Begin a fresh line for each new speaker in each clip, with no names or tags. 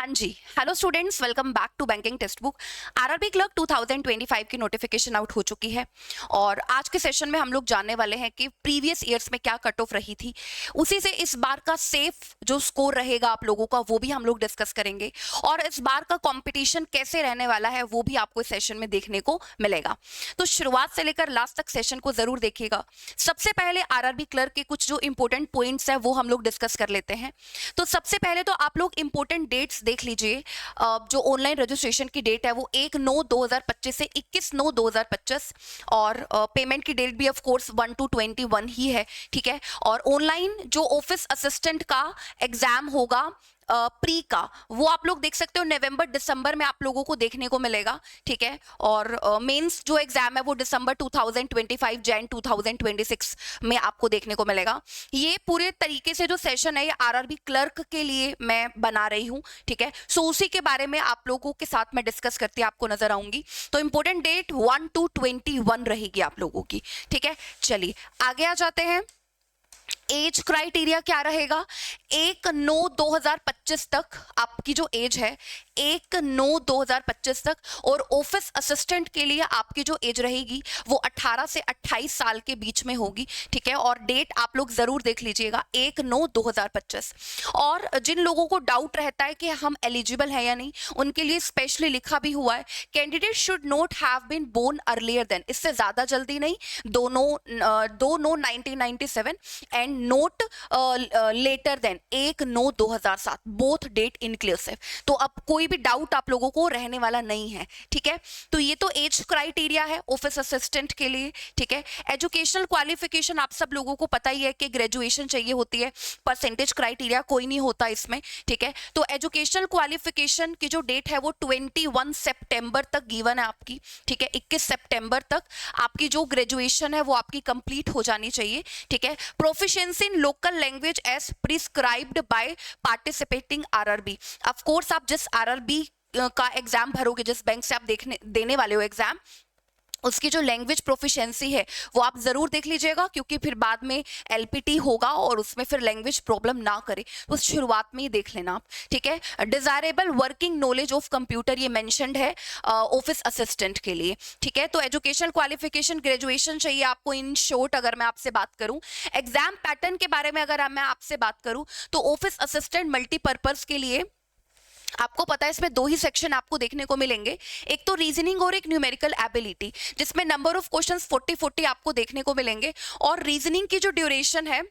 हाँ जी, hello students, welcome back to banking textbook. RRB clerk 2025 की notification out हो चुकी है और आज के सेशन में हम लोग जानने वाले हैं कि प्रीवियस ईयर्स में क्या कट ऑफ रही थी, उसी से इस बार का सेफ जो स्कोर रहेगा आप लोगों का वो भी हम लोग डिस्कस करेंगे और इस बार का कंपटीशन कैसे रहने वाला है वो भी आपको इस सेशन में देखने को मिलेगा। तो शुरुआत से लेकर लास्ट तक सेशन को जरूर देखिएगा। सबसे पहले आरआरबी क्लर्क के कुछ जो इंपॉर्टेंट पॉइंट्स है वो हम लोग डिस्कस कर लेते हैं। तो सबसे पहले तो आप लोग इंपॉर्टेंट डेट्स देख लीजिए। जो ऑनलाइन रजिस्ट्रेशन की डेट है वो 1/9/2025 से 21/9/2025 और पेमेंट की डेट भी ऑफ कोर्स 1/2/21 ही है, ठीक है। और ऑनलाइन जो ऑफिस असिस्टेंट का एग्जाम होगा प्री का, वो आप लोग देख सकते हो नवंबर दिसंबर में आप लोगों को देखने को मिलेगा, ठीक है। और मेंस जो एग्जाम है वो दिसंबर 2025 जैन 2026 में आपको देखने को मिलेगा। ये पूरे तरीके से जो सेशन है ये आरआरबी क्लर्क के लिए मैं बना रही हूँ, ठीक है। सो उसी के बारे में आप लोगों के साथ मैं डिस्कस करती आपको नजर आऊंगी। तो इंपॉर्टेंट डेट 1/2/21 रहेगी आप लोगों की, ठीक है। चलिए आगे आ जाते हैं। एज क्राइटेरिया क्या रहेगा? 1/9/2025 तक आपकी जो एज है 1/9/2025 तक, और ऑफिस असिस्टेंट के लिए आपकी जो एज रहेगी वो 18 से 28 साल के बीच में होगी, ठीक है। और डेट आप लोग जरूर देख लीजिएगा 1/9/2025। और जिन लोगों को डाउट रहता है कि हम एलिजिबल है या नहीं, उनके लिए स्पेशली लिखा भी हुआ है, candidate should not have been born earlier than, इससे ज्यादा जल्दी नहीं, 2/9/1997 and not later than 1/9/2007, both date inclusive. तो अब कोई भी डाउट आप लोगों को रहने वाला नहीं है, ठीक है। तो ये तो एज क्राइटेरिया है ऑफिस असिस्टेंट के लिए, ठीक है। एजुकेशनल क्वालिफिकेशन आप सब लोगों को पता ही है कि ग्रेजुएशन चाहिए होती है, परसेंटेज क्राइटेरिया कोई नहीं होता इसमें, ठीक है। तो एजुकेशनल क्वालिफिकेशन की जो डेट है वो 21 सितंबर तक गिवन है आपकी, ठीक है। 21 सितंबर तक आपकी जो ग्रेजुएशन है वो आपकी कंप्लीट हो जानी चाहिए, ठीक है। Proficiency in local language as prescribed by participating RRB. Of course आप जिस आरआरबी का एग्जाम भरोगे, जिस बैंक से आप देने वाले हो एग्जाम, उसकी जो लैंग्वेज प्रोफिशिएंसी है वो आप जरूर देख लीजिएगा, क्योंकि फिर बाद में एलपीटी होगा और उसमें फिर लैंग्वेज प्रॉब्लम ना करे, तो शुरुआत में ही देख लेना आप, ठीक है। Desirable working knowledge of computer ये मेंशन्ड है ऑफिस असिस्टेंट के लिए, ठीक है। तो एजुकेशनल क्वालिफिकेशन ग्रेजुएशन चाहिए आपको इन शॉर्ट। अगर मैं आपसे बात करूं एग्जाम पैटर्न के बारे में, अगर मैं आपसे बात करूं तो ऑफिस असिस्टेंट मल्टीपर्पज के लिए आपको पता है इसमें दो ही सेक्शन आपको देखने को मिलेंगे, एक तो रीजनिंग और एक न्यूमेरिकल एबिलिटी, जिसमें नंबर ऑफ क्वेश्चंस 40 आपको देखने को मिलेंगे। और रीजनिंग की जो ड्यूरेशन है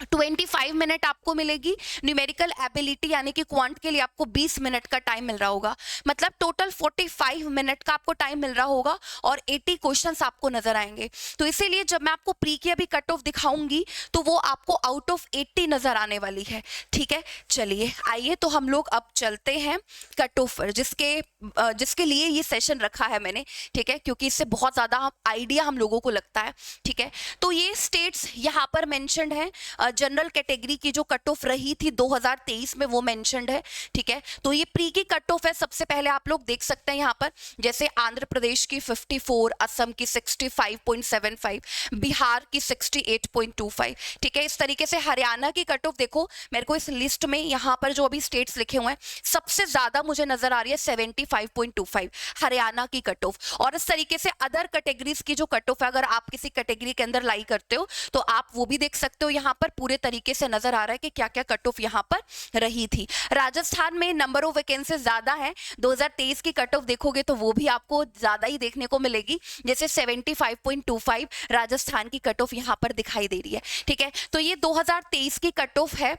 25 मिनट आपको मिलेगी। न्यूमेरिकल एबिलिटी यानी कि क्वांट के लिए आपको 20 मिनट का टाइम मिल रहा होगा, मतलब टोटल 45 मिनट का आपको टाइम मिल रहा होगा और 80 क्वेश्चंस आपको नजर आएंगे। तो इसीलिए जब मैं आपको प्री की अभी कट ऑफ दिखाऊंगी तो वो आपको आउट ऑफ 80 नजर आने वाली है, ठीक है। चलिए आइए तो हम लोग अब चलते हैं कट ऑफ पर, जिसके लिए ये सेशन रखा है मैंने, ठीक है, क्योंकि इससे बहुत ज्यादा आइडिया हम लोगों को लगता है, ठीक है। तो ये स्टेट्स यहाँ पर मेंशन्ड है। जनरल कैटेगरी की जो कट ऑफ रही थी 2023 में वो मेंशन्ड है, ठीक है। तो ये प्री की कट ऑफ है। सबसे पहले आप लोग देख सकते हैं यहाँ पर, जैसे आंध्र प्रदेश की 54, असम की 65.75, बिहार की 68.25, ठीक है। इस तरीके से हरियाणा की कट ऑफ देखो, मेरे को इस लिस्ट में यहाँ पर जो अभी स्टेट्स लिखे हुए हैं सबसे ज्यादा मुझे नजर आ रही है 75.25 हरियाणा की कट ऑफ। और इस तरीके से अदर कैटेगरीज की जो कट ऑफ है, अगर आप किसी कैटेगरी के अंदर लाई करते हो तो आप वो भी देख सकते हो। यहाँ पर पूरे तरीके से नजर आ रहा है कि क्या क्या कट ऑफ यहाँ पर रही थी। राजस्थान में नंबर ऑफ वैकेंसी ज्यादा है, 2023 की कट ऑफ देखोगे तो वो भी आपको ज्यादा ही देखने को मिलेगी, जैसे 75.25 राजस्थान की कट ऑफ यहाँ पर दिखाई दे रही है, ठीक है। तो ये 2023 की कट ऑफ है।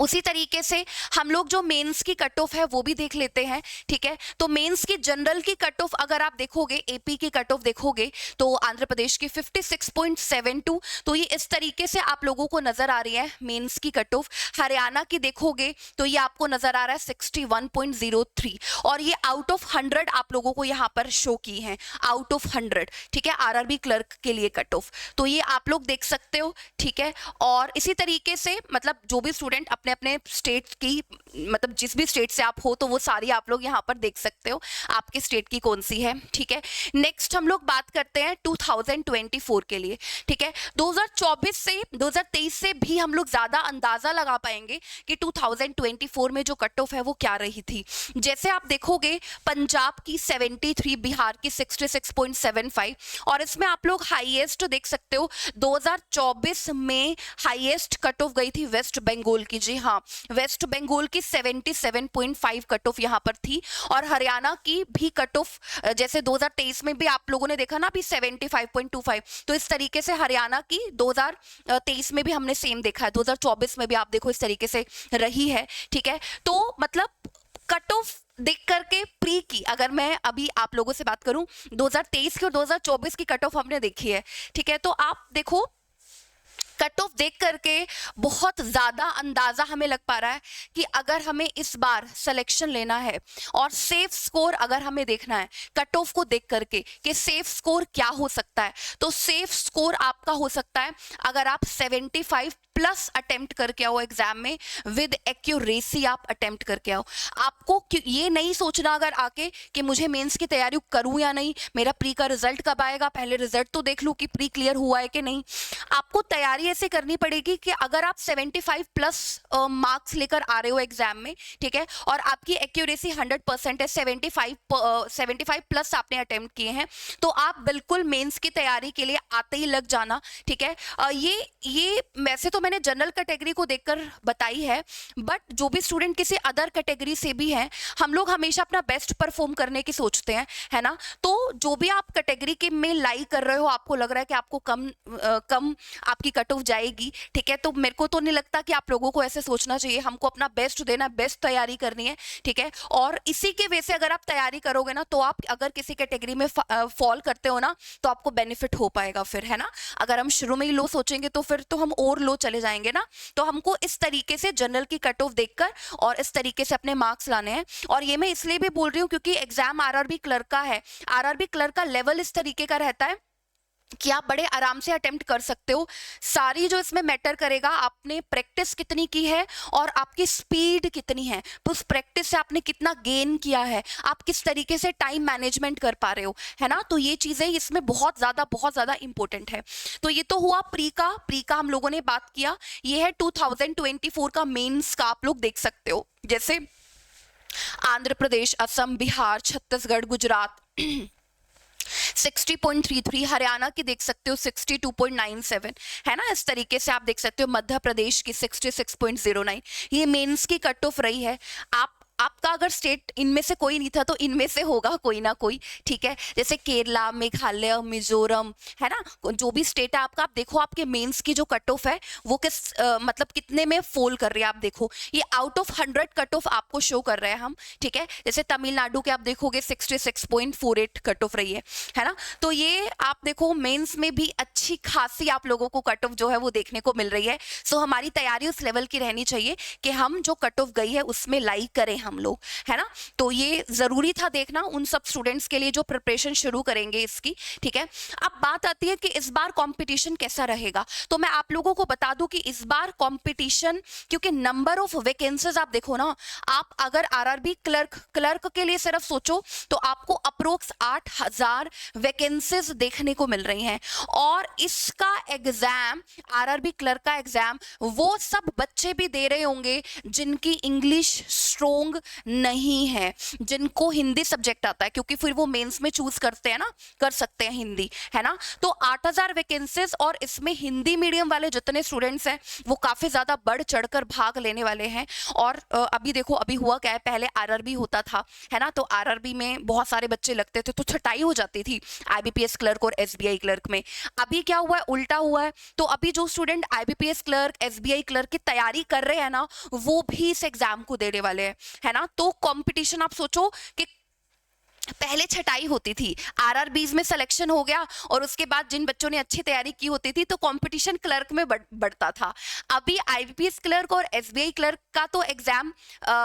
उसी तरीके से हम लोग जो मेंस की कट ऑफ है वो भी देख लेते हैं, ठीक है। तो मेंस की जनरल की कट ऑफ अगर आप देखोगे, एपी की कट ऑफ देखोगे तो आंध्र प्रदेश की 56.72, तो ये इस तरीके से आप लोगों को नजर आ रही है मेंस की कट ऑफ। हरियाणा की देखोगे तो ये आपको नजर आ रहा है 61.03, और ये आउट ऑफ 100 आप लोगों को यहाँ पर शो की है, आउट ऑफ 100, ठीक है, आरआरबी क्लर्क के लिए कट ऑफ। तो ये आप लोग देख सकते हो, ठीक है। और इसी तरीके से मतलब जो भी स्टूडेंट अपने अपने स्टेट की, मतलब जिस भी स्टेट से आप हो तो वो सारी आप लोग यहाँ पर देख सकते हो आपके स्टेट की कौन सी है, ठीक है। नेक्स्ट हम लोग बात करते हैं 2024 के लिए, ठीक है। 2024 से 2023 से भी हम लोग ज्यादा अंदाजा लगा पाएंगे कि 2024 में जो कट ऑफ है वो क्या रही थी। जैसे आप देखोगे पंजाब की 73, बिहार की 66.75, और इसमें आप लोग हाईएस्ट देख सकते हो 2024 में हाईएस्ट कट ऑफ गई थी वेस्ट बंगाल की। जी हाँ, वेस्ट बंगाल की 77.5 कट ऑफ यहाँ पर थी, और हरियाणा की भी कट ऑफ जैसे 2023 में भी आप लोगों ने देखा ना अभी 75.25, तो इस तरीके से हरियाणा की 2023 में भी हमने सेम देखा है, 2024 में भी आप देखो इस तरीके से रही है, ठीक है। तो मतलब कट ऑफ देख करके प्री की अगर मैं अभी आप लोगों से बात करूं, 2023 की और 2024 की कट ऑफ हमने देखी है, ठीक है। तो आप देखो कट ऑफ देख करके बहुत ज्यादा अंदाजा हमें लग पा रहा है कि अगर हमें इस बार सिलेक्शन लेना है और सेफ स्कोर अगर हमें देखना है कट ऑफ को देख करके कि सेफ स्कोर क्या हो सकता है, तो सेफ स्कोर आपका हो सकता है अगर आप 75 प्लस अटेम्प्ट करके आओ एग्जाम में, विद एक्यूरेसी आप अटेम्प्ट करके आओ। आपको ये नहीं सोचना अगर आके कि मुझे मेंस की तैयारी करूं या नहीं, मेरा प्री का रिजल्ट कब आएगा, पहले रिजल्ट तो देख लूं कि प्री क्लियर हुआ है कि नहीं। आपको तैयारी ऐसे करनी पड़ेगी कि अगर आप 75 प्लस मार्क्स लेकर आ रहे हो एग्जाम में, ठीक है, और आपकी एक्यूरेसी 100% है, 75 प्लस आपने अटेम्प्ट किए हैं, तो आप बिल्कुल मेंस की तैयारी के लिए आते ही लग जाना, ठीक है। ये वैसे तो मैंने जनरल कैटेगरी को देखकर बताई है, बट जो भी स्टूडेंट किसी अदर कैटेगरी से भी हैं, हम लोग हमेशा अपना बेस्ट परफॉर्म करने की सोचते हैं, है ना। तो जो भी आप कैटेगरी के में लाई कर रहे हो, आपको लग रहा है कि आपको कम आपकी कट ऑफ जाएगी, ठीक है, तो मेरे को तो नहीं लगता कि आप लोगों को ऐसे सोचना चाहिए। हमको अपना बेस्ट देना, बेस्ट तैयारी करनी है, ठीक है। और इसी के वजह से अगर आप तैयारी करोगे ना, तो आप अगर किसी कैटेगरी में फॉल करते हो ना, तो आपको बेनिफिट हो पाएगा फिर, है ना। अगर हम शुरू में ही लो सोचेंगे तो फिर तो हम और लो चले जाएंगे ना। तो हमको इस तरीके से जनरल की कट ऑफ देखकर और इस तरीके से अपने मार्क्स लाने हैं। और ये मैं इसलिए भी बोल रही हूँ क्योंकि एग्जाम आरआरबी क्लर्क का है। आरआरबी क्लर्क का लेवल इस तरीके का रहता है कि आप बड़े आराम से अटेम्प्ट कर सकते हो। सारी जो इसमें मैटर करेगा, आपने प्रैक्टिस कितनी की है और आपकी स्पीड कितनी है, तो उस प्रैक्टिस से आपने कितना गेन किया है, आप किस तरीके से टाइम मैनेजमेंट कर पा रहे हो, है ना। तो ये चीजें इसमें बहुत ज्यादा इंपॉर्टेंट है। तो ये तो हुआ प्री का हम लोगों ने बात किया। ये है 2024 का मेंस का, आप लोग देख सकते हो जैसे आंध्र प्रदेश, असम, बिहार, छत्तीसगढ़, गुजरात 60.33, हरियाणा की देख सकते हो 62.97, है ना। इस तरीके से आप देख सकते हो मध्य प्रदेश की 66.09। ये मेंस की कट ऑफ रही है। आपका अगर स्टेट इनमें से कोई नहीं था तो इनमें से होगा कोई ना कोई, ठीक है। जैसे केरला, मेघालय, मिजोरम, है ना, जो भी स्टेट है आपका, आप देखो आपके मेंस की जो कट ऑफ है वो किस मतलब कितने में फॉल कर रही है। आप देखो ये आउट ऑफ 100 कट ऑफ आपको शो कर रहे हैं हम, ठीक है। जैसे तमिलनाडु के आप देखोगे 66.48 कट ऑफ रही है ना। तो ये आप देखो मेंस में भी अच्छी खासी आप लोगों को कट ऑफ जो है वो देखने को मिल रही है। सो हमारी तैयारी उस लेवल की रहनी चाहिए कि हम जो कट ऑफ गई है उसमें लाइक करें हम लोग, है ना। तो ये जरूरी था देखना उन सब स्टूडेंट्स के लिए जो प्रिपरेशन शुरू करेंगे इसकी, ठीक है। अब बात आती है कि इस बार कंपटीशन कैसा रहेगा। तो मैं आप लोगों को बता दूं कि इस बार कंपटीशन, क्योंकि नंबर ऑफ वैकेंसीज आप देखो ना, आप अगर आरआरबी क्लर्क के लिए सिर्फ सोचो तो आपको अप्रोक्स 8000 वैकेंसीज देखने को मिल रही हैं। और इसका एग्जाम, आरआरबी क्लर्क का एग्जाम, वो सब बच्चे भी दे रहे होंगे जिनकी इंग्लिश स्ट्रोंग नहीं है, जिनको हिंदी सब्जेक्ट आता है, क्योंकि फिर वो मेंस में चूज करते हैं ना, कर सकते हैं हिंदी, है ना। तो 8000 वैकेंसीज, और इसमें हिंदी मीडियम वाले जितने स्टूडेंट्स हैं वो काफी ज्यादा बढ़ चढ़कर भाग लेने वाले हैं। और अभी देखो अभी हुआ क्या है, पहले आरआरबी होता था, है ना, तो आरआरबी में बहुत सारे बच्चे लगते थे तो छटाई हो जाती थी आईबीपीएस क्लर्क और एसबीआई क्लर्क में। अभी क्या हुआ है, उल्टा हुआ है। तो अभी जो student IBPS clerk, SBI clerk की तैयारी कर रहे हैं ना, वो भी इस एग्जाम को देने वाले हैं, है ना। तो कंपटीशन आप सोचो कि पहले छटाई होती थी, आरआरबीज में सिलेक्शन हो गया और उसके बाद जिन बच्चों ने अच्छी तैयारी की होती थी तो कंपटीशन क्लर्क में बढ़ता था। अभी आईबीपीएस क्लर्क और एसबीआई क्लर्क का तो एग्जाम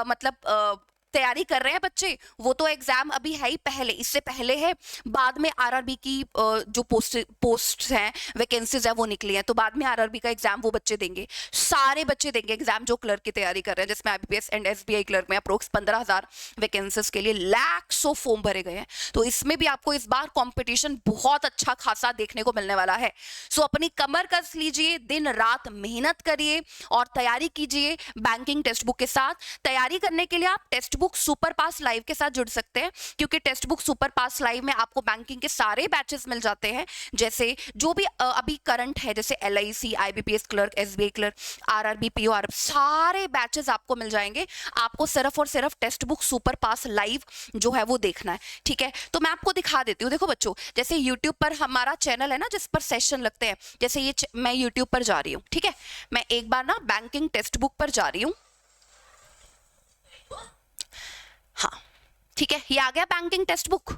मतलब तैयारी कर रहे हैं बच्चे, वो तो एग्जाम अभी है ही, पहले इससे पहले है, बाद में आरआरबी की जो पोस्ट हैं, वैकेंसीज है वो निकली हैं, तो बाद में आरआरबी का एग्जाम वो बच्चे देंगे, सारे बच्चे देंगे एग्जाम जो क्लर्क की तैयारी कर रहे हैं, जिसमें आईबीपीएस एंड एसबीआई क्लर्क में अप्रोक्स 15,000 वैकेंसीज के लिए लैक्स ऑफ फॉर्म भरे गए हैं। तो इसमें भी आपको इस बार कंपटीशन बहुत अच्छा खासा देखने को मिलने वाला है। सो अपनी कमर कस लीजिए, दिन रात मेहनत करिए और तैयारी कीजिए बैंकिंग टेक्स्ट बुक के साथ। तैयारी करने के लिए आप टेक्स्ट बुक सुपर पास लाइव के साथ जुड़ सकते हैं, क्योंकि टेक्स्ट बुक सुपर पास लाइव में आपको बैंकिंग के सारे बैचेस मिल जाते हैं, जैसे जो भी अभी करंट है, जैसे LIC, IBPS clerk, SBI clerk, RRB, PO, सारे बैचेस आपको मिल जाएंगे। आपको सिर्फ और सिर्फ टेक्स्ट बुक सुपर पास लाइव जो है वो देखना है, ठीक है। तो मैं आपको दिखा देती हूँ। देखो बच्चों, जैसे यूट्यूब पर हमारा चैनल है ना, जिस पर सेशन लगते हैं, जैसे ये मैं यूट्यूब पर जा रही हूँ, ठीक है, मैं एक बार ना बैंकिंग टेक्स्ट बुक पर जा रही हूँ। हाँ ठीक है, ये आ गया banking text book.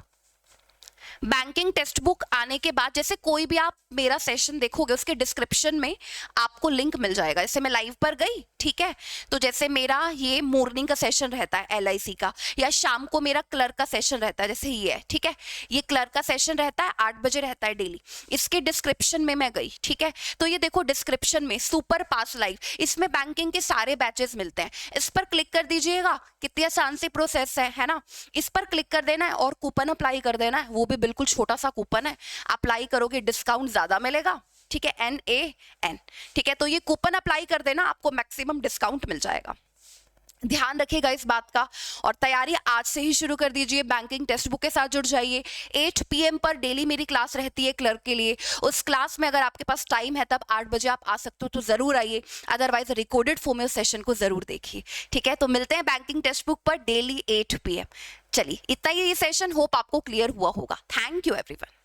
Banking text book आने के बाद जैसे कोई भी आप मेरा सेशन देखोगे, उसके डिस्क्रिप्शन में आपको लिंक मिल जाएगा। जैसे मैं लाइव पर गई, ठीक है, तो जैसे मेरा ये मॉर्निंग का सेशन रहता है एलआईसी का, या शाम को मेरा क्लर्क का सेशन रहता है, जैसे ये है, ठीक है, ये क्लर्क का सेशन रहता है 8 बजे रहता है डेली। इसके डिस्क्रिप्शन में मैं गई, ठीक है, तो ये देखो डिस्क्रिप्शन में सुपर पास लाइव, इसमें बैंकिंग के सारे बैचेस मिलते हैं। इस पर क्लिक कर दीजिएगा, कितनी आसान सी प्रोसेस है ना। इस पर क्लिक कर देना है और कूपन अप्लाई कर देना है, वो भी बिल्कुल छोटा सा कूपन है, अप्लाई करोगे डिस्काउंट ज्यादा मिलेगा, ठीक है, NAN, ठीक है, तो ये कूपन अप्लाई कर देना, आपको मैक्सिमम डिस्काउंट मिल जाएगा। ध्यान रखिएगा इस बात का, और तैयारी आज से ही शुरू कर दीजिए। बैंकिंग टेक्स्ट बुक के साथ जुड़ जाइए। 8 PM पर डेली मेरी क्लास रहती है क्लर्क के लिए। उस क्लास में अगर आपके पास टाइम है तब 8 बजे आप आ सकते हो तो जरूर आइए, अदरवाइज रिकॉर्डेड फॉर्म में सेशन को जरूर देखिए, ठीक है। तो मिलते हैं बैंकिंग टेक्स्ट बुक पर डेली 8 PM। चलिए इतना ही ये सेशन, होप आपको क्लियर हुआ होगा। Thank you everyone.